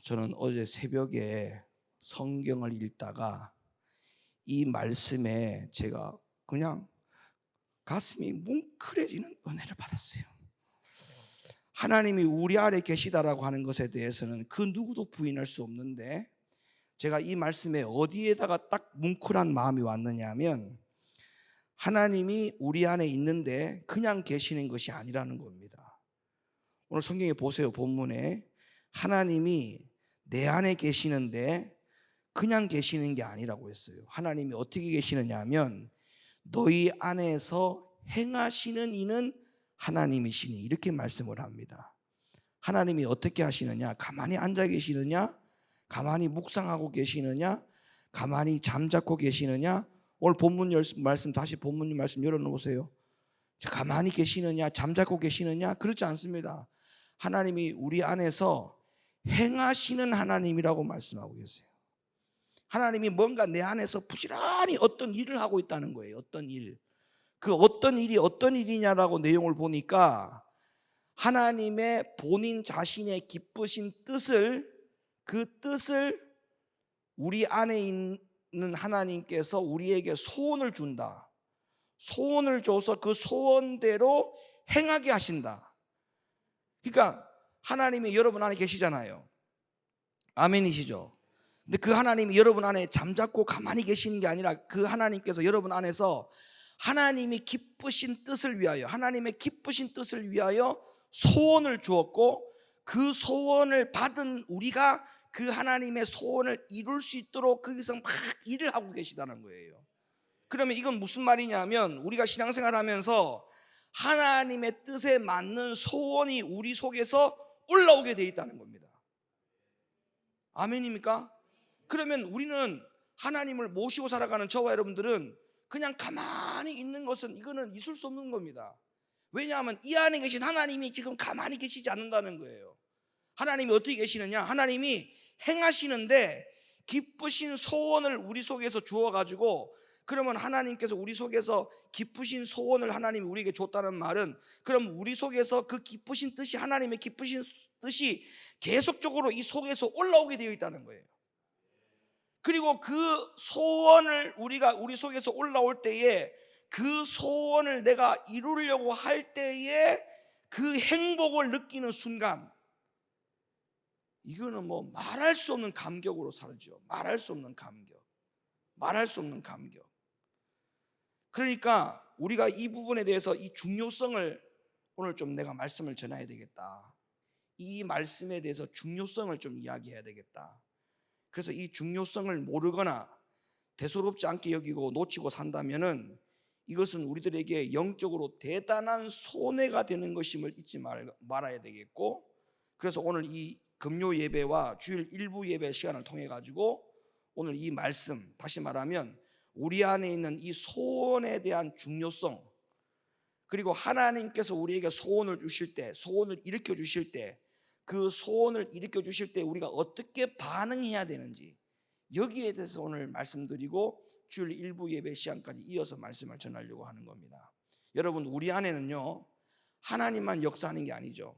저는 어제 새벽에 성경을 읽다가 이 말씀에 제가 그냥 가슴이 뭉클해지는 은혜를 받았어요. 하나님이 우리 안에 계시다라고 하는 것에 대해서는 그 누구도 부인할 수 없는데, 제가 이 말씀에 어디에다가 딱 뭉클한 마음이 왔느냐 하면, 하나님이 우리 안에 있는데 그냥 계시는 것이 아니라는 겁니다. 오늘 성경에 보세요. 본문에 하나님이 내 안에 계시는데 그냥 계시는 게 아니라고 했어요. 하나님이 어떻게 계시느냐 하면, 너희 안에서 행하시는 이는 하나님이시니, 이렇게 말씀을 합니다. 하나님이 어떻게 하시느냐? 가만히 앉아 계시느냐? 가만히 묵상하고 계시느냐? 가만히 잠자코 계시느냐? 오늘 본문 말씀, 다시 본문 말씀 열어놓으세요. 가만히 계시느냐? 잠자코 계시느냐? 그렇지 않습니다. 하나님이 우리 안에서 행하시는 하나님이라고 말씀하고 계세요. 하나님이 뭔가 내 안에서 부지런히 어떤 일을 하고 있다는 거예요. 어떤 일. 그 어떤 일이 어떤 일이냐라고 내용을 보니까, 하나님의 본인 자신의 기쁘신 뜻을, 그 뜻을 우리 안에 있는 하나님께서 우리에게 소원을 준다. 소원을 줘서 그 소원대로 행하게 하신다. 그러니까 하나님이 여러분 안에 계시잖아요. 아멘이시죠? 근데 그 하나님이 여러분 안에 잠자코 가만히 계시는 게 아니라, 그 하나님께서 여러분 안에서 하나님이 기쁘신 뜻을 위하여, 하나님의 기쁘신 뜻을 위하여 소원을 주었고, 그 소원을 받은 우리가 그 하나님의 소원을 이룰 수 있도록 거기서 막 일을 하고 계시다는 거예요. 그러면 이건 무슨 말이냐면, 우리가 신앙생활 하면서 하나님의 뜻에 맞는 소원이 우리 속에서 올라오게 돼 있다는 겁니다. 아멘입니까? 그러면 우리는, 하나님을 모시고 살아가는 저와 여러분들은 그냥 가만히 있는 것은, 이거는 있을 수 없는 겁니다. 왜냐하면 이 안에 계신 하나님이 지금 가만히 계시지 않는다는 거예요. 하나님이 어떻게 계시느냐? 하나님이 행하시는데 기쁘신 소원을 우리 속에서 주어가지고, 그러면 하나님께서 우리 속에서 기쁘신 소원을 하나님이 우리에게 줬다는 말은, 그럼 우리 속에서 그 기쁘신 뜻이, 하나님의 기쁘신 뜻이 계속적으로 이 속에서 올라오게 되어 있다는 거예요. 그리고 그 소원을 우리가 우리 속에서 올라올 때에, 그 소원을 내가 이루려고 할 때에 그 행복을 느끼는 순간, 이거는 뭐 말할 수 없는 감격으로 살죠. 말할 수 없는 감격, 말할 수 없는 감격. 그러니까 우리가 이 부분에 대해서 이 중요성을 오늘 좀 내가 말씀을 전해야 되겠다. 이 말씀에 대해서 중요성을 좀 이야기해야 되겠다. 그래서 이 중요성을 모르거나 대수롭지 않게 여기고 놓치고 산다면은, 이것은 우리들에게 영적으로 대단한 손해가 되는 것임을 잊지 말아야 되겠고, 그래서 오늘 이 금요 예배와 주일 일부 예배 시간을 통해 가지고 오늘 이 말씀, 다시 말하면 우리 안에 있는 이 소원에 대한 중요성, 그리고 하나님께서 우리에게 소원을 주실 때, 소원을 일으켜 주실 때, 그 소원을 일으켜 주실 때 우리가 어떻게 반응해야 되는지, 여기에 대해서 오늘 말씀드리고 주일 일부 예배 시간까지 이어서 말씀을 전하려고 하는 겁니다. 여러분, 우리 안에는요, 하나님만 역사하는 게 아니죠.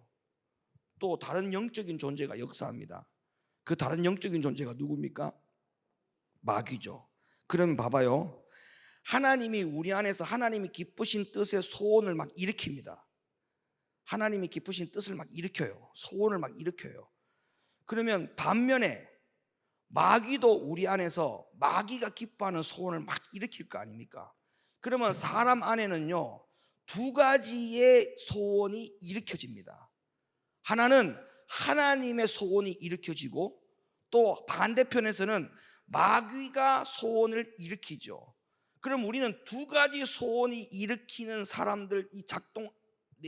또 다른 영적인 존재가 역사합니다. 그 다른 영적인 존재가 누굽니까? 마귀죠. 그러면 봐봐요. 하나님이 우리 안에서 하나님이 기쁘신 뜻의 소원을 막 일으킵니다. 하나님이 기쁘신 뜻을 막 일으켜요. 소원을 막 일으켜요. 그러면 반면에 마귀도 우리 안에서 마귀가 기뻐하는 소원을 막 일으킬 거 아닙니까? 그러면 사람 안에는요, 두 가지의 소원이 일으켜집니다. 하나는 하나님의 소원이 일으켜지고, 또 반대편에서는 마귀가 소원을 일으키죠. 그럼 우리는 두 가지 소원이 일으키는 사람들,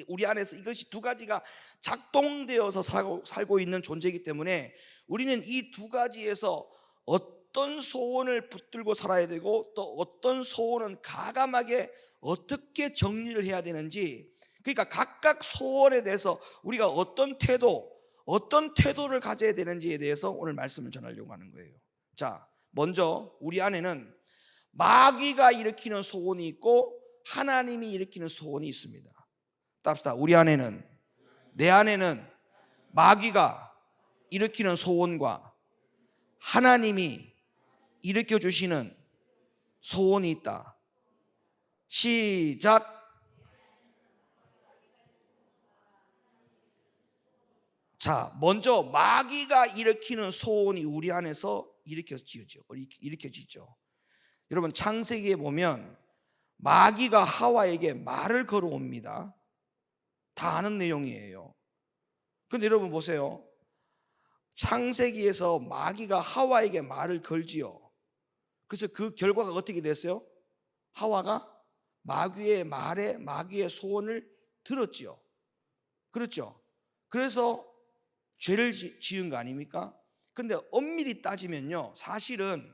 우리 안에서 이것이 두 가지가 작동되어서 살고 있는 존재이기 때문에, 우리는 이 두 가지에서 어떤 소원을 붙들고 살아야 되고, 또 어떤 소원은 가감하게 어떻게 정리를 해야 되는지, 그러니까 각각 소원에 대해서 우리가 어떤 태도를 가져야 되는지에 대해서 오늘 말씀을 전하려고 하는 거예요. 자, 먼저 우리 안에는 마귀가 일으키는 소원이 있고 하나님이 일으키는 소원이 있습니다. 답시다. 우리 안에는, 내 안에는 마귀가 일으키는 소원과 하나님이 일으켜 주시는 소원이 있다. 시작. 자, 먼저 마귀가 일으키는 소원이 우리 안에서 일으켜지죠. 여러분, 창세기에 보면 마귀가 하와에게 말을 걸어옵니다. 다 아는 내용이에요. 근데 여러분 보세요. 창세기에서 마귀가 하와에게 말을 걸지요. 그래서 그 결과가 어떻게 됐어요? 하와가 마귀의 말에 마귀의 소원을 들었지요. 그렇죠? 그래서 죄를 지은 거 아닙니까? 근데 엄밀히 따지면요, 사실은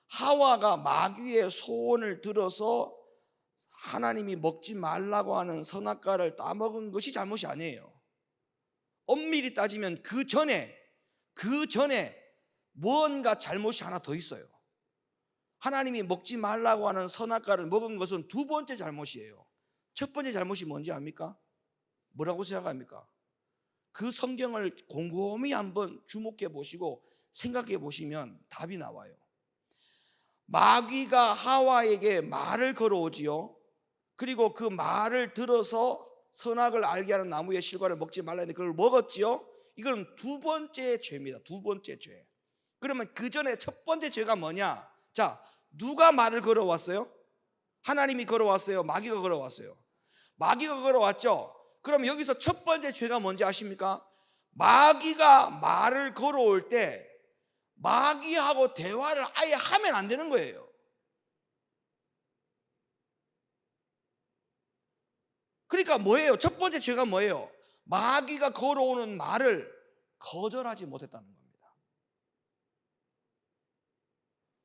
하와가 마귀의 소원을 들어서 하나님이 먹지 말라고 하는 선악과를 따먹은 것이 잘못이 아니에요. 엄밀히 따지면 그 전에 무언가 잘못이 하나 더 있어요. 하나님이 먹지 말라고 하는 선악과를 먹은 것은 두 번째 잘못이에요. 첫 번째 잘못이 뭔지 압니까? 뭐라고 생각합니까? 그 성경을 곰곰이 한번 주목해 보시고 생각해 보시면 답이 나와요. 마귀가 하와에게 말을 걸어오지요. 그리고 그 말을 들어서 선악을 알게 하는 나무의 실과를 먹지 말라 했는데 그걸 먹었지요. 이건 두 번째 죄입니다. 두 번째 죄. 그러면 그 전에 첫 번째 죄가 뭐냐? 자, 누가 말을 걸어왔어요? 하나님이 걸어왔어요? 마귀가 걸어왔어요? 마귀가 걸어왔죠. 그럼 여기서 첫 번째 죄가 뭔지 아십니까? 마귀가 말을 걸어올 때 마귀하고 대화를 아예 하면 안 되는 거예요. 그러니까 뭐예요? 첫 번째 죄가 뭐예요? 마귀가 걸어오는 말을 거절하지 못했다는 겁니다.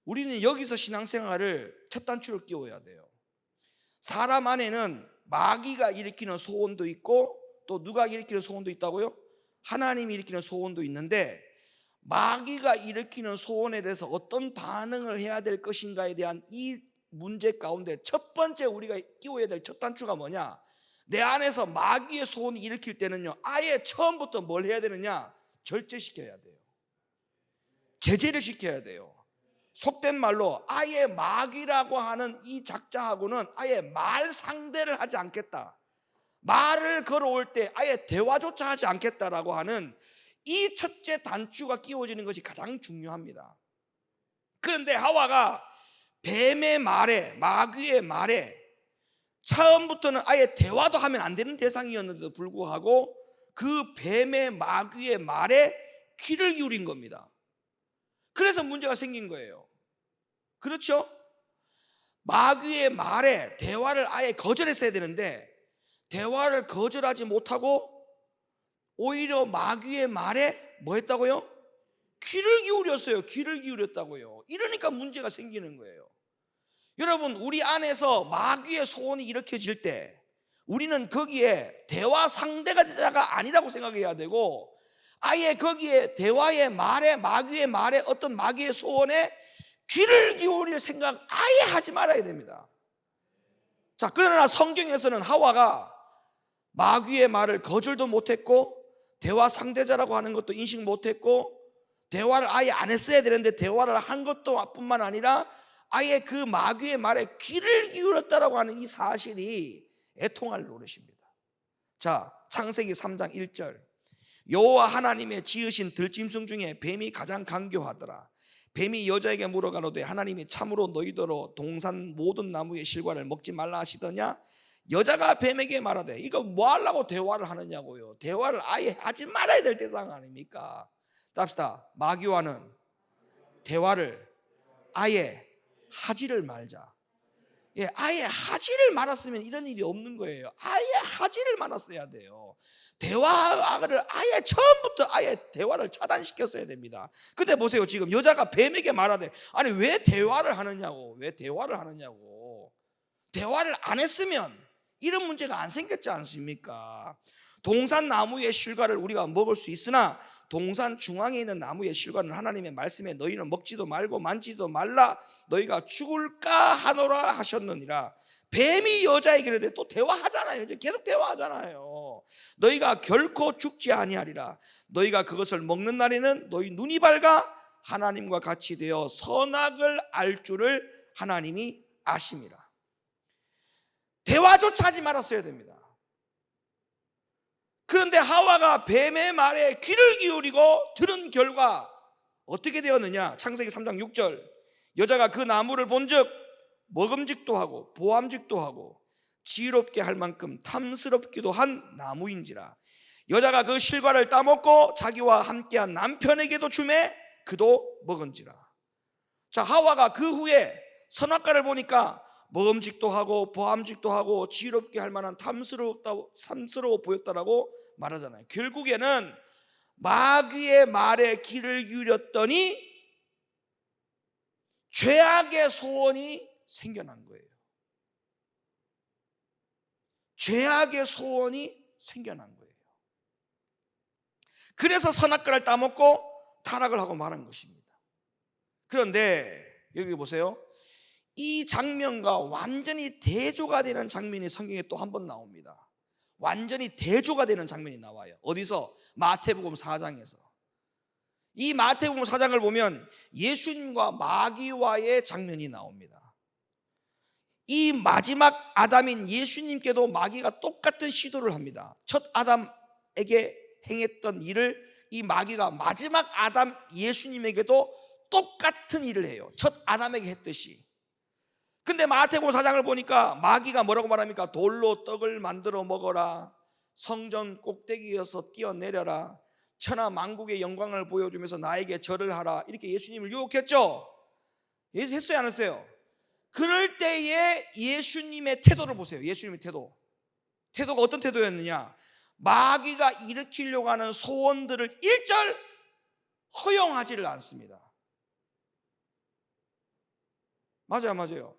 우리는 여기서 신앙생활을 첫 단추를 끼워야 돼요. 사람 안에는 마귀가 일으키는 소원도 있고 또 누가 일으키는 소원도 있다고요? 하나님이 일으키는 소원도 있는데 마귀가 일으키는 소원에 대해서 어떤 반응을 해야 될 것인가에 대한 이 문제 가운데 첫 번째 우리가 끼워야 될 첫 단추가 뭐냐? 내 안에서 마귀의 소원을 일으킬 때는요, 아예 처음부터 뭘 해야 되느냐? 절제시켜야 돼요. 제재를 시켜야 돼요. 속된 말로 아예 마귀라고 하는 이 작자하고는 아예 말 상대를 하지 않겠다. 말을 걸어올 때 아예 대화조차 하지 않겠다라고 하는 이 첫째 단추가 끼워지는 것이 가장 중요합니다. 그런데 하와가 뱀의 말에, 마귀의 말에 처음부터는 아예 대화도 하면 안 되는 대상이었는데도 불구하고 그 뱀의 마귀의 말에 귀를 기울인 겁니다. 그래서 문제가 생긴 거예요. 그렇죠? 마귀의 말에 대화를 아예 거절했어야 되는데 대화를 거절하지 못하고 오히려 마귀의 말에 뭐 했다고요? 귀를 기울였어요. 귀를 기울였다고요. 이러니까 문제가 생기는 거예요. 여러분, 우리 안에서 마귀의 소원이 일으켜질 때 우리는 거기에 대화 상대가 아니라고 생각해야 되고 아예 거기에 대화의 말에 마귀의 말에 어떤 마귀의 소원에 귀를 기울일 생각 아예 하지 말아야 됩니다. 자, 그러나 성경에서는 하와가 마귀의 말을 거절도 못했고 대화 상대자라고 하는 것도 인식 못했고 대화를 아예 안 했어야 되는데 대화를 한 것도 뿐만 아니라 아예 그 마귀의 말에 귀를 기울였다라고 하는 이 사실이 애통할 노릇입니다. 자, 창세기 3장 1절. 여호와 하나님의 지으신 들짐승 중에 뱀이 가장 간교하더라. 뱀이 여자에게 물어가로되 하나님이 참으로 너희더러 동산 모든 나무의 실과를 먹지 말라 하시더냐? 여자가 뱀에게 말하되 이거 뭐 하려고 대화를 하느냐고요. 대화를 아예 하지 말아야 될 대상 아닙니까? 답시다. 마귀와는 대화를 아예 하지를 말자. 예, 아예 하지를 말았으면 이런 일이 없는 거예요. 아예 하지를 말았어야 돼요. 대화를 아예 처음부터 아예 대화를 차단시켰어야 됩니다. 근데 보세요. 지금 여자가 뱀에게 말하되 아니 왜 대화를 하느냐고. 왜 대화를 하느냐고. 대화를 안 했으면 이런 문제가 안 생겼지 않습니까? 동산 나무의 실과를 우리가 먹을 수 있으나 동산 중앙에 있는 나무의 실과는 하나님의 말씀에 너희는 먹지도 말고 만지도 말라 너희가 죽을까 하노라 하셨느니라. 뱀이 여자에게 이르되, 또 대화하잖아요. 이제 계속 대화하잖아요. 너희가 결코 죽지 아니하리라. 너희가 그것을 먹는 날에는 너희 눈이 밝아 하나님과 같이 되어 선악을 알 줄을 하나님이 아심이라. 대화조차 하지 말았어야 됩니다. 그런데 하와가 뱀의 말에 귀를 기울이고 들은 결과 어떻게 되었느냐? 창세기 3장 6절, 여자가 그 나무를 본즉 먹음직도 하고 보암직도 하고 지혜롭게 할 만큼 탐스럽기도 한 나무인지라. 여자가 그 실과를 따먹고 자기와 함께한 남편에게도 주매 그도 먹은지라. 자, 하와가 그 후에 선악과를 보니까 먹음직도 하고 보암직도 하고 지혜롭게 할 만한 탐스러워 보였다라고 말하잖아요. 결국에는 마귀의 말에 귀를 기울였더니 죄악의 소원이 생겨난 거예요. 죄악의 소원이 생겨난 거예요. 그래서 선악과를 따먹고 타락을 하고 말한 것입니다. 그런데 여기 보세요. 이 장면과 완전히 대조가 되는 장면이 성경에 또 한 번 나옵니다. 완전히 대조가 되는 장면이 나와요. 어디서? 마태복음 4장에서. 이 마태복음 4장을 보면 예수님과 마귀와의 장면이 나옵니다. 이 마지막 아담인 예수님께도 마귀가 똑같은 시도를 합니다. 첫 아담에게 행했던 일을 이 마귀가 마지막 아담 예수님에게도 똑같은 일을 해요. 첫 아담에게 했듯이. 근데 마태복음 4장을 보니까 마귀가 뭐라고 말합니까? 돌로 떡을 만들어 먹어라, 성전 꼭대기에서 뛰어내려라, 천하 만국의 영광을 보여주면서 나에게 절을 하라, 이렇게 예수님을 유혹했죠. 했어요, 안 했어요? 그럴 때에 예수님의 태도를 보세요. 예수님의 태도가 어떤 태도였느냐? 마귀가 일으키려고 하는 소원들을 일절 허용하지를 않습니다. 맞아요.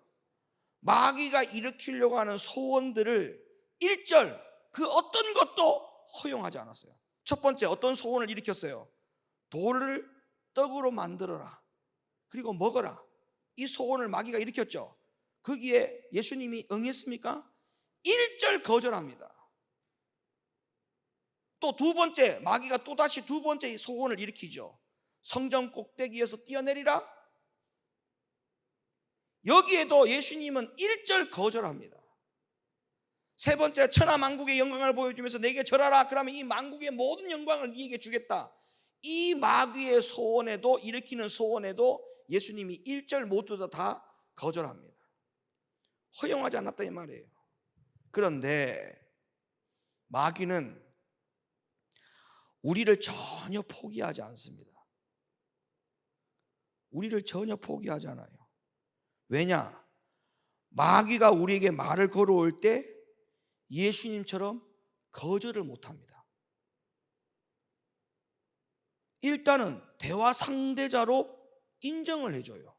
마귀가 일으키려고 하는 소원들을 일절 그 어떤 것도 허용하지 않았어요. 첫 번째, 어떤 소원을 일으켰어요? 돌을 떡으로 만들어라, 그리고 먹어라. 이 소원을 마귀가 일으켰죠. 거기에 예수님이 응했습니까? 일절 거절합니다. 또 두 번째, 마귀가 또다시 두 번째 소원을 일으키죠. 성전 꼭대기에서 뛰어내리라. 여기에도 예수님은 일절 거절합니다. 세 번째, 천하 만국의 영광을 보여주면서 내게 절하라. 그러면 이 만국의 모든 영광을 네게 주겠다. 이 마귀의 소원에도, 일으키는 소원에도 예수님이 일절 모두 다 거절합니다. 허용하지 않았다 이 말이에요. 그런데 마귀는 우리를 전혀 포기하지 않습니다. 우리를 전혀 포기하지 않아요. 왜냐? 마귀가 우리에게 말을 걸어올 때 예수님처럼 거절을 못합니다. 일단은 대화 상대자로 인정을 해줘요.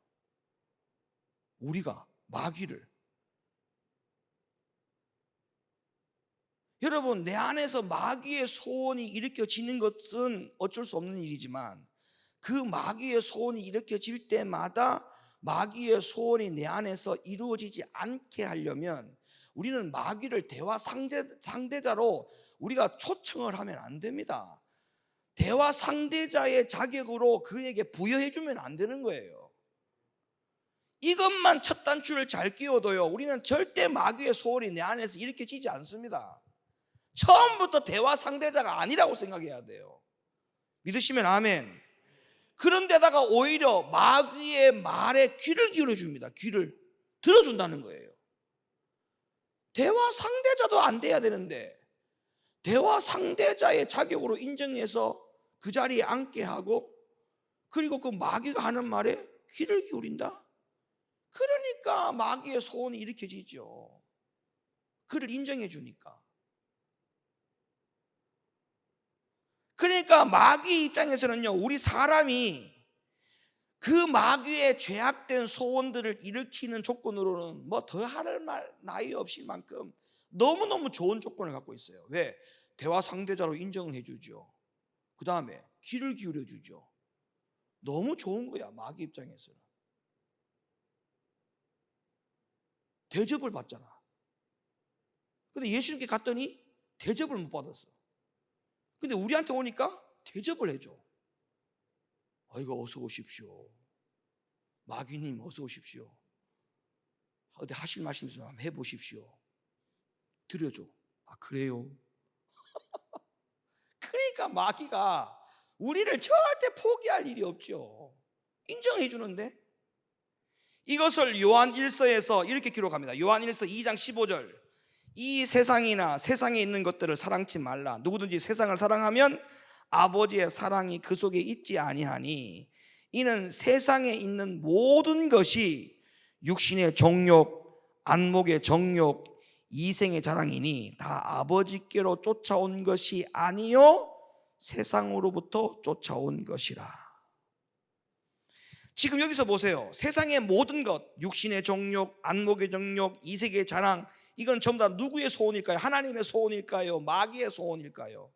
우리가 마귀를. 여러분, 내 안에서 마귀의 소원이 일으켜지는 것은 어쩔 수 없는 일이지만 그 마귀의 소원이 일으켜질 때마다 마귀의 소원이 내 안에서 이루어지지 않게 하려면 우리는 마귀를 대화 상대자로 우리가 초청을 하면 안 됩니다. 대화 상대자의 자격으로 그에게 부여해 주면 안 되는 거예요. 이것만 첫 단추를 잘 끼워도요, 우리는 절대 마귀의 소원이 내 안에서 일으켜지지 않습니다. 처음부터 대화 상대자가 아니라고 생각해야 돼요. 믿으시면 아멘. 그런데다가 오히려 마귀의 말에 귀를 기울여 줍니다. 귀를 들어준다는 거예요. 대화 상대자도 안 돼야 되는데 대화 상대자의 자격으로 인정해서 그 자리에 앉게 하고, 그리고 그 마귀가 하는 말에 귀를 기울인다? 그러니까 마귀의 소원이 일으켜지죠. 그를 인정해 주니까. 그러니까 마귀 입장에서는요, 우리 사람이 그 마귀의 죄악된 소원들을 일으키는 조건으로는 뭐 더할 나위 없을 만큼 너무너무 좋은 조건을 갖고 있어요. 왜? 대화 상대자로 인정을 해주죠. 그 다음에 귀를 기울여 주죠. 너무 좋은 거야, 마귀 입장에서는. 대접을 받잖아. 근데 예수님께 갔더니 대접을 못 받았어. 근데 우리한테 오니까 대접을 해줘. 아이고 어서 오십시오. 마귀님 어서 오십시오. 어디 하실 말씀 있으면 한번 해보십시오. 드려줘. 아 그래요? 그러니까 마귀가 우리를 절대 포기할 일이 없죠. 인정해 주는데 이것을 요한 1서에서 이렇게 기록합니다. 요한 1서 2장 15절. 이 세상이나 세상에 있는 것들을 사랑치 말라. 누구든지 세상을 사랑하면 아버지의 사랑이 그 속에 있지 아니하니 이는 세상에 있는 모든 것이 육신의 정욕, 안목의 정욕, 이생의 자랑이니 다 아버지께로 쫓아온 것이 아니요 세상으로부터 쫓아온 것이라. 지금 여기서 보세요. 세상의 모든 것, 육신의 정욕, 안목의 정욕, 이색의 자랑, 이건 전부 다 누구의 소원일까요? 하나님의 소원일까요? 마귀의 소원일까요?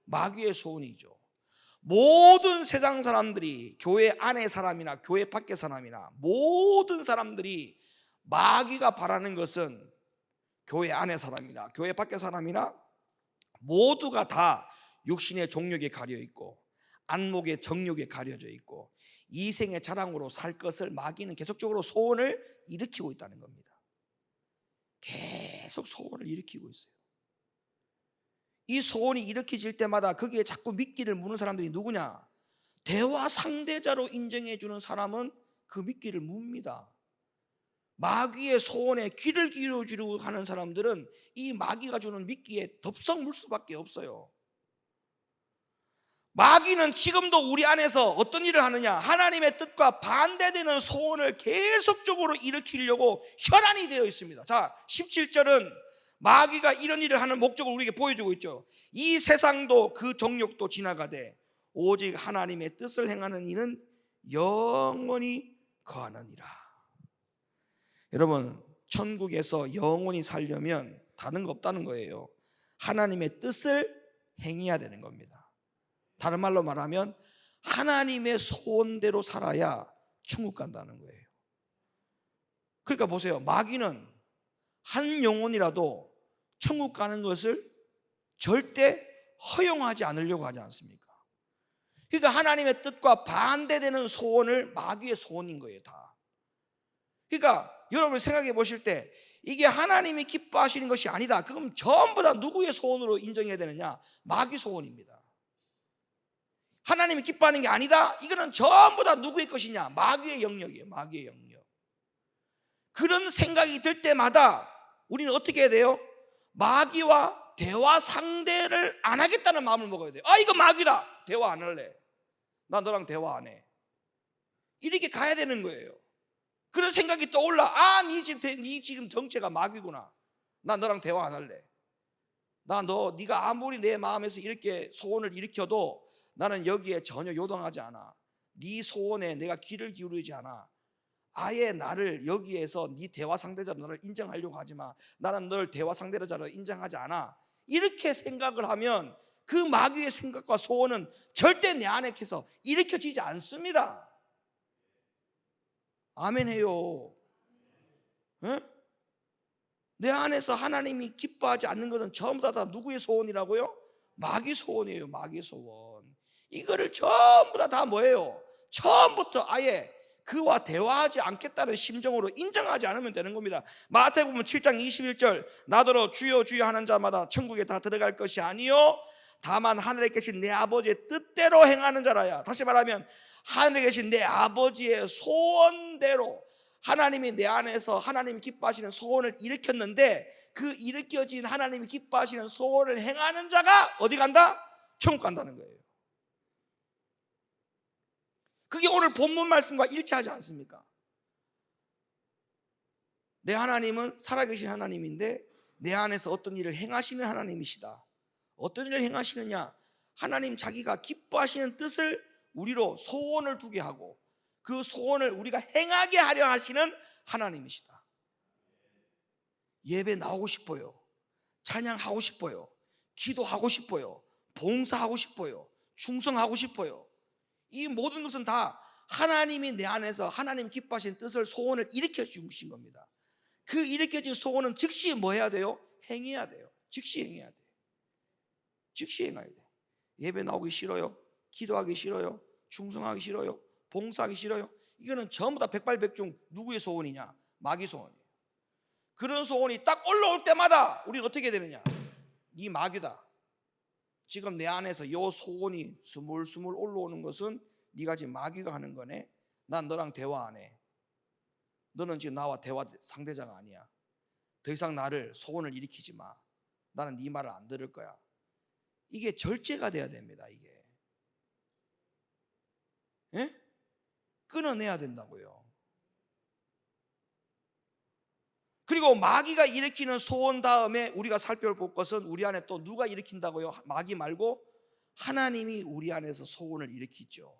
마귀의 소원이죠. 모든 세상 사람들이, 교회 안의 사람이나 교회 밖의 사람이나 모든 사람들이 마귀가 바라는 것은 교회 안의 사람이나 교회 밖의 사람이나 모두가 다 육신의 정욕에 가려 있고 안목의 정욕에 가려져 있고 이생의 자랑으로 살 것을 마귀는 계속적으로 소원을 일으키고 있다는 겁니다. 계속 소원을 일으키고 있어요. 이 소원이 일으켜질 때마다 거기에 자꾸 미끼를 무는 사람들이 누구냐? 대화 상대자로 인정해 주는 사람은 그 미끼를 뭅니다. 마귀의 소원에 귀를 기울여주려고 하는 사람들은 이 마귀가 주는 미끼에 덥석 물 수밖에 없어요. 마귀는 지금도 우리 안에서 어떤 일을 하느냐? 하나님의 뜻과 반대되는 소원을 계속적으로 일으키려고 혈안이 되어 있습니다. 자, 17절은 마귀가 이런 일을 하는 목적을 우리에게 보여주고 있죠. 이 세상도 그 정욕도 지나가되 오직 하나님의 뜻을 행하는 이는 영원히 거하느니라. 여러분, 천국에서 영원히 살려면 다른 거 없다는 거예요. 하나님의 뜻을 행해야 되는 겁니다. 다른 말로 말하면 하나님의 소원대로 살아야 천국 간다는 거예요. 그러니까 보세요. 마귀는 한 영혼이라도 천국 가는 것을 절대 허용하지 않으려고 하지 않습니까? 그러니까 하나님의 뜻과 반대되는 소원을 마귀의 소원인 거예요, 다. 그러니까 여러분 생각해 보실 때 이게 하나님이 기뻐하시는 것이 아니다. 그럼 전부 다 누구의 소원으로 인정해야 되느냐? 마귀 소원입니다. 하나님이 기뻐하는 게 아니다. 이거는 전부 다 누구의 것이냐? 마귀의 영역이에요. 마귀의 영역. 그런 생각이 들 때마다 우리는 어떻게 해야 돼요? 마귀와 대화 상대를 안 하겠다는 마음을 먹어야 돼요. 아, 이거 마귀다. 대화 안 할래. 나 너랑 대화 안 해. 이렇게 가야 되는 거예요. 그런 생각이 떠올라. 아, 네 지금 정체가 마귀구나. 나 너랑 대화 안 할래. 네가 아무리 내 마음에서 이렇게 소원을 일으켜도 나는 여기에 전혀 요동하지 않아. 네 소원에 내가 귀를 기울이지 않아. 아예 나를 여기에서 네 대화 상대자로 너를 인정하려고 하지 마. 나는 널 대화 상대자로 인정하지 않아. 이렇게 생각을 하면 그 마귀의 생각과 소원은 절대 내 안에서 일으켜지지 않습니다. 아멘 해요. 에? 내 안에서 하나님이 기뻐하지 않는 것은 전부 다 누구의 소원이라고요? 마귀 소원이에요. 마귀 소원. 이거를 전부 다 뭐예요? 처음부터 아예 그와 대화하지 않겠다는 심정으로 인정하지 않으면 되는 겁니다. 마태복음 7장 21절 나더러 주여 주여 하는 자마다 천국에 다 들어갈 것이 아니요 다만 하늘에 계신 내 아버지의 뜻대로 행하는 자라야. 다시 말하면 하늘에 계신 내 아버지의 소원대로 하나님이 내 안에서 하나님이 기뻐하시는 소원을 일으켰는데 그 일으켜진 하나님이 기뻐하시는 소원을 행하는 자가 어디 간다? 천국 간다는 거예요. 그게 오늘 본문 말씀과 일치하지 않습니까? 내 하나님은 살아계신 하나님인데 내 안에서 어떤 일을 행하시는 하나님이시다. 어떤 일을 행하시느냐? 하나님 자기가 기뻐하시는 뜻을 우리로 소원을 두게 하고 그 소원을 우리가 행하게 하려 하시는 하나님이시다. 예배 나오고 싶어요. 찬양하고 싶어요. 기도하고 싶어요. 봉사하고 싶어요. 충성하고 싶어요. 이 모든 것은 다 하나님이 내 안에서 하나님 기뻐하신 뜻을 소원을 일으켜 주신 겁니다. 그 일으켜진 소원은 즉시 뭐 해야 돼요? 행해야 돼요. 즉시 행해야 돼. 즉시 행해야 돼. 예배 나오기 싫어요? 기도하기 싫어요? 충성하기 싫어요? 봉사하기 싫어요? 이거는 전부 다 백발백중 누구의 소원이냐? 마귀 소원이에요. 그런 소원이 딱 올라올 때마다 우리는 어떻게 되느냐? 네 마귀다. 지금 내 안에서 요 소원이 스물스물 올라오는 것은 네가 지금 마귀가 하는 거네. 난 너랑 대화 안 해. 너는 지금 나와 대화 상대자가 아니야. 더 이상 나를 소원을 일으키지 마. 나는 네 말을 안 들을 거야. 이게 절제가 돼야 됩니다. 이게 끊어내야 된다고요. 그리고 마귀가 일으키는 소원 다음에 우리가 살펴볼 것은 우리 안에 또 누가 일으킨다고요? 마귀 말고 하나님이 우리 안에서 소원을 일으키죠.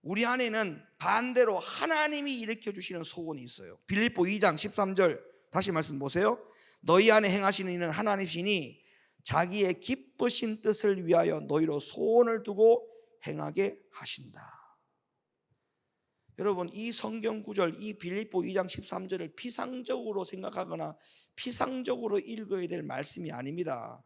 우리 안에는 반대로 하나님이 일으켜 주시는 소원이 있어요. 빌립보 2장 13절 다시 말씀 보세요. 너희 안에 행하시는 이는 하나님이시니 자기의 기쁘신 뜻을 위하여 너희로 소원을 두고 행하게 하신다. 여러분, 이 성경 구절, 이 빌립보 2장 13절을 피상적으로 생각하거나 피상적으로 읽어야 될 말씀이 아닙니다.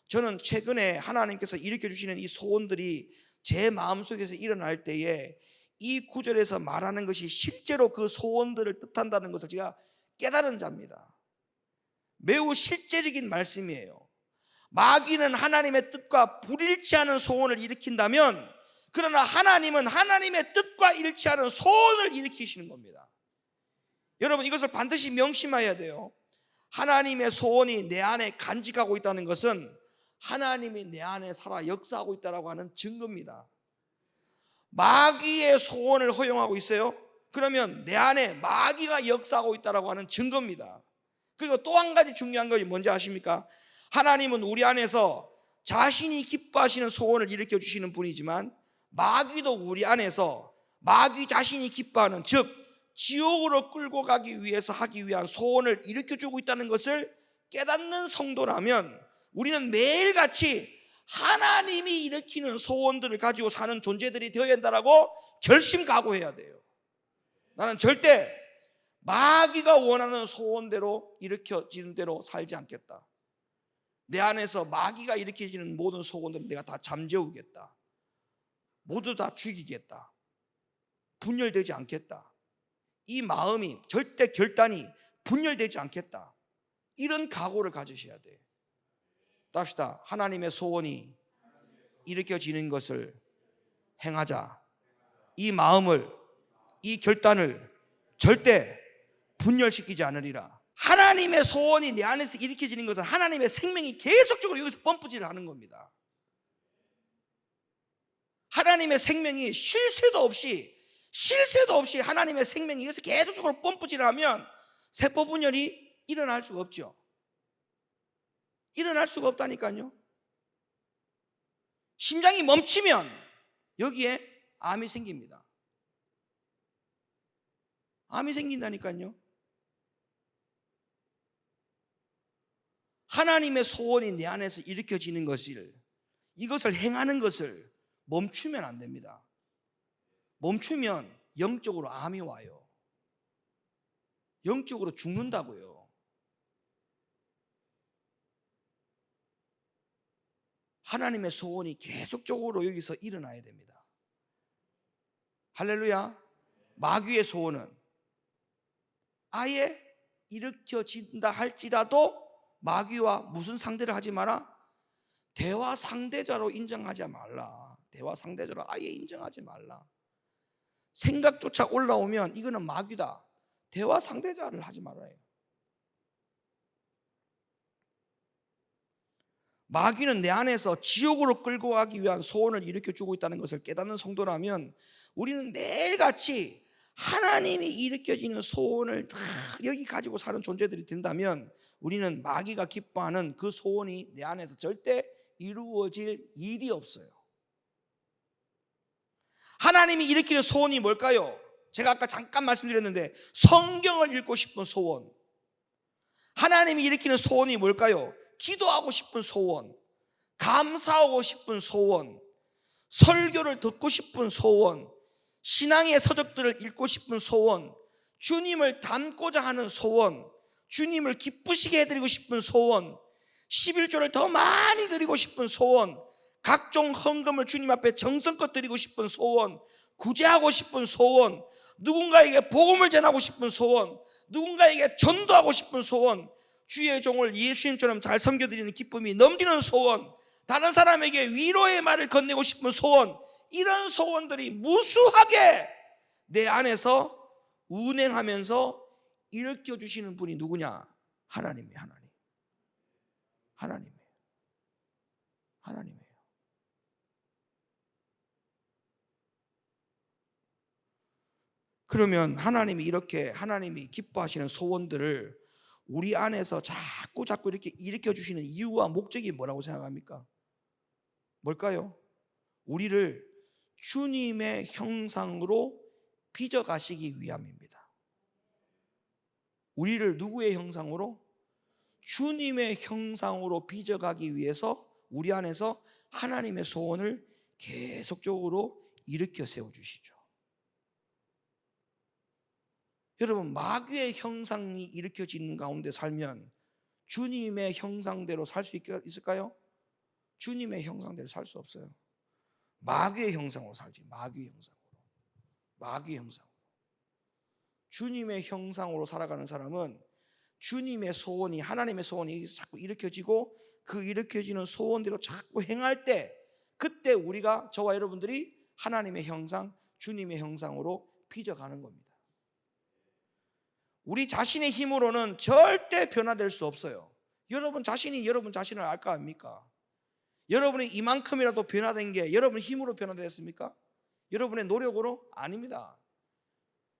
저는 최근에 하나님께서 일으켜 주시는 이 소원들이 제 마음속에서 일어날 때에 이 구절에서 말하는 것이 실제로 그 소원들을 뜻한다는 것을 제가 깨달은 자입니다. 매우 실제적인 말씀이에요. 마귀는 하나님의 뜻과 불일치하는 소원을 일으킨다면, 그러나 하나님은 하나님의 뜻과 일치하는 소원을 일으키시는 겁니다. 여러분, 이것을 반드시 명심해야 돼요. 하나님의 소원이 내 안에 간직하고 있다는 것은 하나님이 내 안에 살아 역사하고 있다고 하는 증거입니다. 마귀의 소원을 허용하고 있어요? 그러면 내 안에 마귀가 역사하고 있다고 하는 증거입니다. 그리고 또 한 가지 중요한 것이 뭔지 아십니까? 하나님은 우리 안에서 자신이 기뻐하시는 소원을 일으켜 주시는 분이지만 마귀도 우리 안에서 마귀 자신이 기뻐하는, 즉 지옥으로 끌고 가기 위해서 하기 위한 소원을 일으켜 주고 있다는 것을 깨닫는 성도라면 우리는 매일같이 하나님이 일으키는 소원들을 가지고 사는 존재들이 되어야 한다라고 결심 각오해야 돼요. 나는 절대 마귀가 원하는 소원대로 일으켜지는 대로 살지 않겠다. 내 안에서 마귀가 일으켜지는 모든 소원들은 내가 다 잠재우겠다. 모두 다 죽이겠다. 분열되지 않겠다. 이 마음이 절대 결단이 분열되지 않겠다. 이런 각오를 가지셔야 돼. 답시다. 하나님의 소원이 일으켜지는 것을 행하자. 이 마음을, 이 결단을 절대 분열시키지 않으리라. 하나님의 소원이 내 안에서 일으켜지는 것은 하나님의 생명이 계속적으로 여기서 펌프질을 하는 겁니다. 하나님의 생명이 쉴 새도 없이 하나님의 생명이 여기서 계속적으로 펌프질을 하면 세포 분열이 일어날 수가 없죠. 일어날 수가 없다니까요. 심장이 멈추면 여기에 암이 생깁니다. 암이 생긴다니까요. 하나님의 소원이 내 안에서 일으켜지는 것을, 이것을 행하는 것을 멈추면 안 됩니다. 멈추면 영적으로 암이 와요. 영적으로 죽는다고요. 하나님의 소원이 계속적으로 여기서 일어나야 됩니다. 할렐루야. 마귀의 소원은 아예 일으켜진다 할지라도 마귀와 무슨 상대를 하지 마라? 대화 상대자로 인정하지 말라. 대화 상대자로 아예 인정하지 말라. 생각조차 올라오면 이거는 마귀다. 대화 상대자를 하지 말아요. 마귀는 내 안에서 지옥으로 끌고 가기 위한 소원을 일으켜주고 있다는 것을 깨닫는 성도라면 우리는 매일같이 하나님이 일으켜지는 소원을 다 여기 가지고 사는 존재들이 된다면 우리는 마귀가 기뻐하는 그 소원이 내 안에서 절대 이루어질 일이 없어요. 하나님이 일으키는 소원이 뭘까요? 제가 아까 잠깐 말씀드렸는데 성경을 읽고 싶은 소원. 하나님이 일으키는 소원이 뭘까요? 기도하고 싶은 소원, 감사하고 싶은 소원, 설교를 듣고 싶은 소원, 신앙의 서적들을 읽고 싶은 소원, 주님을 닮고자 하는 소원, 주님을 기쁘시게 해드리고 싶은 소원, 11조를 더 많이 드리고 싶은 소원, 각종 헌금을 주님 앞에 정성껏 드리고 싶은 소원, 구제하고 싶은 소원, 누군가에게 복음을 전하고 싶은 소원, 누군가에게 전도하고 싶은 소원, 주의 종을 예수님처럼 잘 섬겨드리는 기쁨이 넘치는 소원, 다른 사람에게 위로의 말을 건네고 싶은 소원, 이런 소원들이 무수하게 내 안에서 운행하면서 일으켜주시는 분이 누구냐? 하나님이에요. 하나님이에요. 그러면 하나님이 기뻐하시는 소원들을 우리 안에서 자꾸 이렇게 일으켜주시는 이유와 목적이 뭐라고 생각합니까? 뭘까요? 우리를 주님의 형상으로 빚어가시기 위함입니다. 우리를 누구의 형상으로? 주님의 형상으로 빚어가기 위해서 우리 안에서 하나님의 소원을 계속적으로 일으켜 세워주시죠. 여러분, 마귀의 형상이 일으켜지는 가운데 살면 주님의 형상대로 살 수 있을까요? 주님의 형상대로 살 수 없어요. 마귀의 형상으로 살지. 마귀의 형상으로. 주님의 형상으로 살아가는 사람은 주님의 소원이, 하나님의 소원이 자꾸 일으켜지고 그 일으켜지는 소원대로 자꾸 행할 때, 그때 우리가, 저와 여러분들이 하나님의 형상, 주님의 형상으로 빚어가는 겁니다. 우리 자신의 힘으로는 절대 변화될 수 없어요. 여러분 자신이 여러분 자신을 알까 합니까? 여러분이 이만큼이라도 변화된 게 여러분 힘으로 변화됐습니까? 여러분의 노력으로? 아닙니다.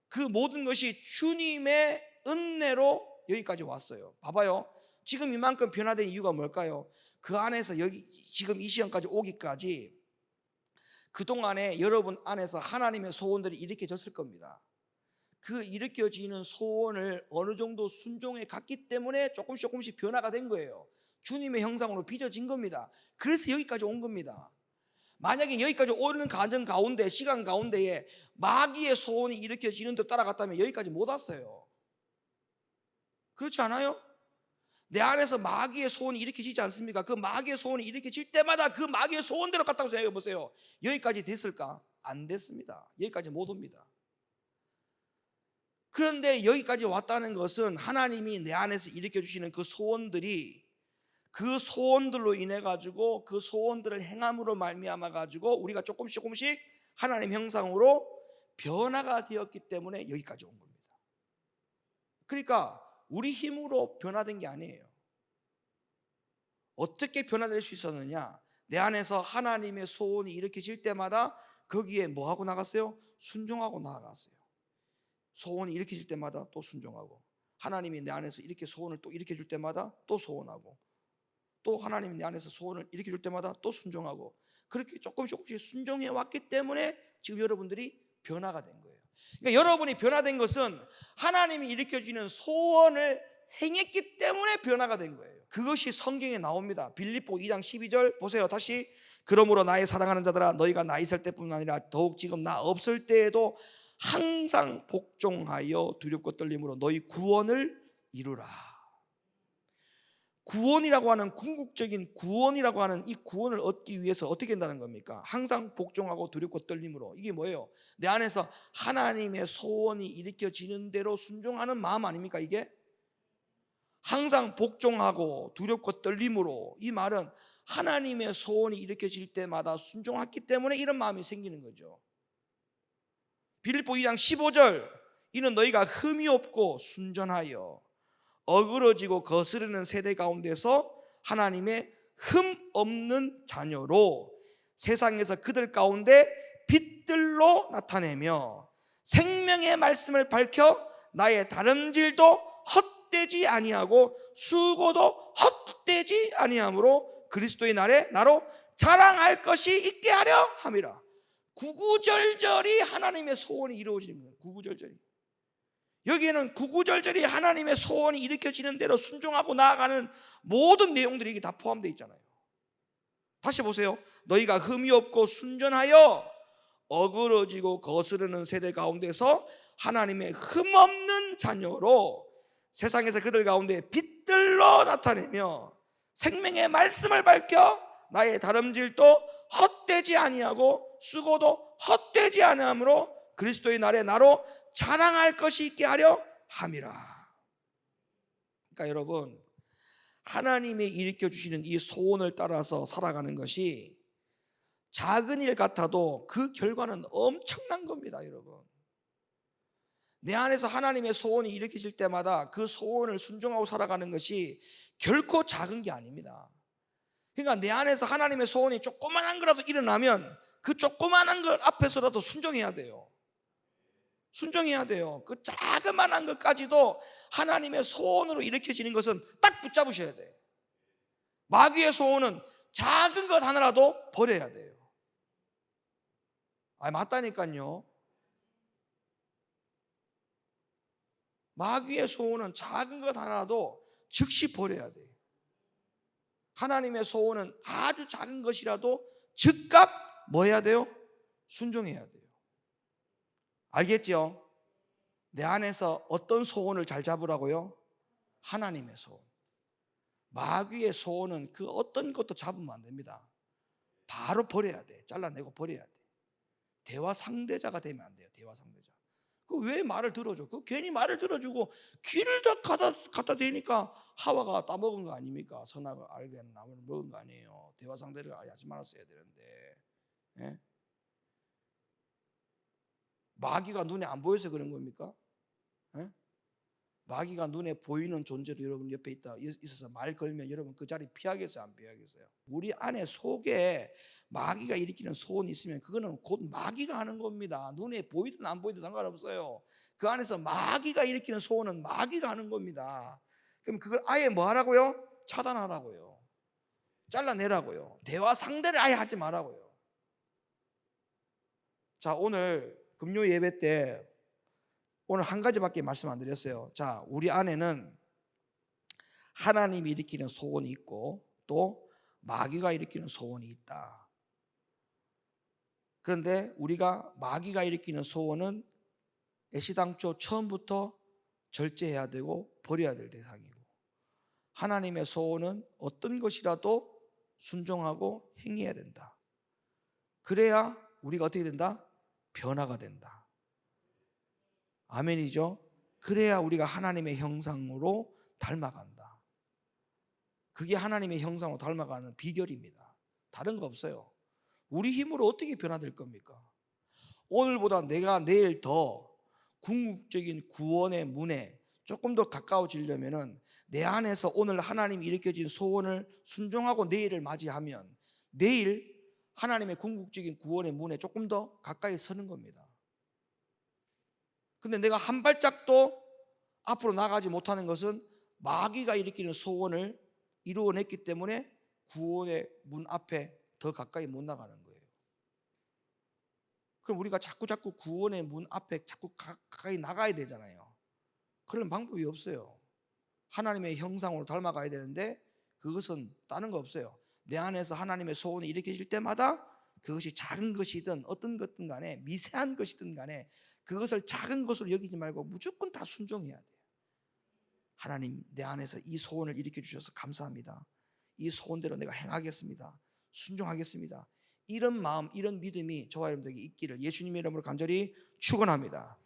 그 모든 것이 주님의 은혜로 여기까지 왔어요. 봐봐요. 지금 이만큼 변화된 이유가 뭘까요? 그 안에서 여기 지금 이 시간까지 오기까지 그동안에 여러분 안에서 하나님의 소원들이 일으켜졌을 겁니다. 그 일으켜지는 소원을 어느 정도 순종해 갔기 때문에 조금씩 변화가 된 거예요. 주님의 형상으로 빚어진 겁니다. 그래서 여기까지 온 겁니다. 만약에 여기까지 오는 과정 가운데, 시간 가운데에 마귀의 소원이 일으켜지는 데 따라갔다면 여기까지 못 왔어요. 그렇지 않아요? 내 안에서 마귀의 소원이 일으켜지지 않습니까? 그 마귀의 소원이 일으켜질 때마다 그 마귀의 소원대로 갔다고 생각해 보세요. 여기까지 됐을까? 안 됐습니다. 여기까지 못 옵니다. 그런데 여기까지 왔다는 것은 하나님이 내 안에서 일으켜주시는 그 소원들이, 그 소원들로 인해 가지고, 그 소원들을 행함으로 말미암아 가지고 우리가 조금씩 하나님 형상으로 변화가 되었기 때문에 여기까지 온 겁니다. 그러니까 우리 힘으로 변화된 게 아니에요. 어떻게 변화될 수 있었느냐? 내 안에서 하나님의 소원이 일으켜질 때마다 거기에 뭐 하고 나갔어요? 순종하고 나아갔어요. 소원이 일으켜질 때마다 또 순종하고, 하나님이 내 안에서 이렇게 소원을 또 일으켜줄 때마다 또 소원하고, 또 하나님이 내 안에서 소원을 일으켜줄 때마다 또 순종하고, 그렇게 조금씩 순종해 왔기 때문에 지금 여러분들이 변화가 된 거예요. 그러니까 여러분이 변화된 것은 하나님이 일으켜주는 소원을 행했기 때문에 변화가 된 거예요. 그것이 성경에 나옵니다. 빌립보 2장 12절 보세요. 다시. 그러므로 나의 사랑하는 자들아, 너희가 나 있을 때뿐 아니라 더욱 지금 나 없을 때에도 항상 복종하여 두렵고 떨림으로 너희 구원을 이루라. 구원이라고 하는, 궁극적인 구원이라고 하는 이 구원을 얻기 위해서 어떻게 한다는 겁니까? 항상 복종하고 두렵고 떨림으로. 이게 뭐예요? 내 안에서 하나님의 소원이 일으켜지는 대로 순종하는 마음 아닙니까? 이게 항상 복종하고 두렵고 떨림으로, 이 말은 하나님의 소원이 일으켜질 때마다 순종했기 때문에 이런 마음이 생기는 거죠. 빌립보 2장 15절, 이는 너희가 흠이 없고 순전하여 어그러지고 거스르는 세대 가운데서 하나님의 흠 없는 자녀로 세상에서 그들 가운데 빛들로 나타내며 생명의 말씀을 밝혀 나의 다름질도 헛되지 아니하고 수고도 헛되지 아니하므로 그리스도의 날에 나로 자랑할 것이 있게 하려 함이라. 구구절절히 하나님의 소원이 이루어지는 거예요. 구구절절히. 여기에는 구구절절히 하나님의 소원이 일으켜지는 대로 순종하고 나아가는 모든 내용들이 이게 다 포함되어 있잖아요. 다시 보세요. 너희가 흠이 없고 순전하여 어그러지고 거스르는 세대 가운데서 하나님의 흠 없는 자녀로 세상에서 그들 가운데 빛들로 나타내며 생명의 말씀을 밝혀 나의 다름질도 헛되지 아니하고 수고도 헛되지 아니하므로 그리스도의 날에 나로 자랑할 것이 있게 하려 함이라. 그러니까 여러분, 하나님이 일으켜 주시는 이 소원을 따라서 살아가는 것이 작은 일 같아도 그 결과는 엄청난 겁니다. 여러분, 내 안에서 하나님의 소원이 일으켜질 때마다 그 소원을 순종하고 살아가는 것이 결코 작은 게 아닙니다. 그러니까 내 안에서 하나님의 소원이 조그만한 거라도 일어나면 그 조그만한 것 앞에서라도 순종해야 돼요. 순종해야 돼요. 그 자그만한 것까지도 하나님의 소원으로 일으켜지는 것은 딱 붙잡으셔야 돼요. 마귀의 소원은 작은 것 하나라도 버려야 돼요. 맞다니까요. 마귀의 소원은 작은 것 하나도 즉시 버려야 돼요. 하나님의 소원은 아주 작은 것이라도 즉각 뭐 해야 돼요? 순종해야 돼요. 알겠죠? 내 안에서 어떤 소원을 잘 잡으라고요? 하나님의 소원. 마귀의 소원은 그 어떤 것도 잡으면 안 됩니다. 바로 버려야 돼. 잘라내고 버려야 돼. 대화 상대자가 되면 안 돼요. 대화 상대자. 그 왜 말을 들어줘? 그 괜히 말을 들어주고 귀를 다 갖다 대니까 하와가 따먹은 거 아닙니까? 선악을 알게 하는 나무를 먹은 거 아니에요. 대화 상대를 하지 말았어야 되는데. 예? 마귀가 눈에 안 보여서 그런 겁니까? 예? 마귀가 눈에 보이는 존재로 여러분 옆에 있어서 말 걸면 여러분 그 자리 피하겠어요? 안 피하겠어요? 우리 안에 속에 마귀가 일으키는 소원이 있으면 그거는 곧 마귀가 하는 겁니다. 눈에 보이든 안 보이든 상관없어요. 그 안에서 마귀가 일으키는 소원은 마귀가 하는 겁니다. 그럼 그걸 아예 뭐 하라고요? 차단하라고요. 잘라내라고요. 대화 상대를 아예 하지 말라고요. 자, 오늘 금요 예배 때 오늘 한 가지밖에 말씀 안 드렸어요. 자, 우리 안에는 하나님이 일으키는 소원이 있고 또 마귀가 일으키는 소원이 있다. 그런데 우리가 마귀가 일으키는 소원은 애시당초 처음부터 절제해야 되고 버려야 될 대상이고, 하나님의 소원은 어떤 것이라도 순종하고 행해야 된다. 그래야 우리가 어떻게 된다? 변화가 된다. 아멘이죠? 그래야 우리가 하나님의 형상으로 닮아간다. 그게 하나님의 형상으로 닮아가는 비결입니다. 다른 거 없어요. 우리 힘으로 어떻게 변화될 겁니까? 오늘보다 내가 내일 더 궁극적인 구원의 문에 조금 더 가까워지려면은 내 안에서 오늘 하나님이 일으켜진 소원을 순종하고 내일을 맞이하면 내일 하나님의 궁극적인 구원의 문에 조금 더 가까이 서는 겁니다. 근데 내가 한 발짝도 앞으로 나가지 못하는 것은 마귀가 일으키는 소원을 이루어냈기 때문에 구원의 문 앞에 더 가까이 못 나가는 거예요. 그럼 우리가 자꾸 구원의 문 앞에 자꾸 가까이 나가야 되잖아요. 그런 방법이 없어요. 하나님의 형상으로 닮아가야 되는데 그것은 다른 거 없어요. 내 안에서 하나님의 소원이 일으켜질 때마다 그것이 작은 것이든 어떤 것든 간에 미세한 것이든 간에 그것을 작은 것으로 여기지 말고 무조건 다 순종해야 돼요. 하나님, 내 안에서 이 소원을 일으켜 주셔서 감사합니다. 이 소원대로 내가 행하겠습니다. 순종하겠습니다. 이런 마음, 이런 믿음이 저와 여러분들에게 있기를 예수님의 이름으로 간절히 축원합니다.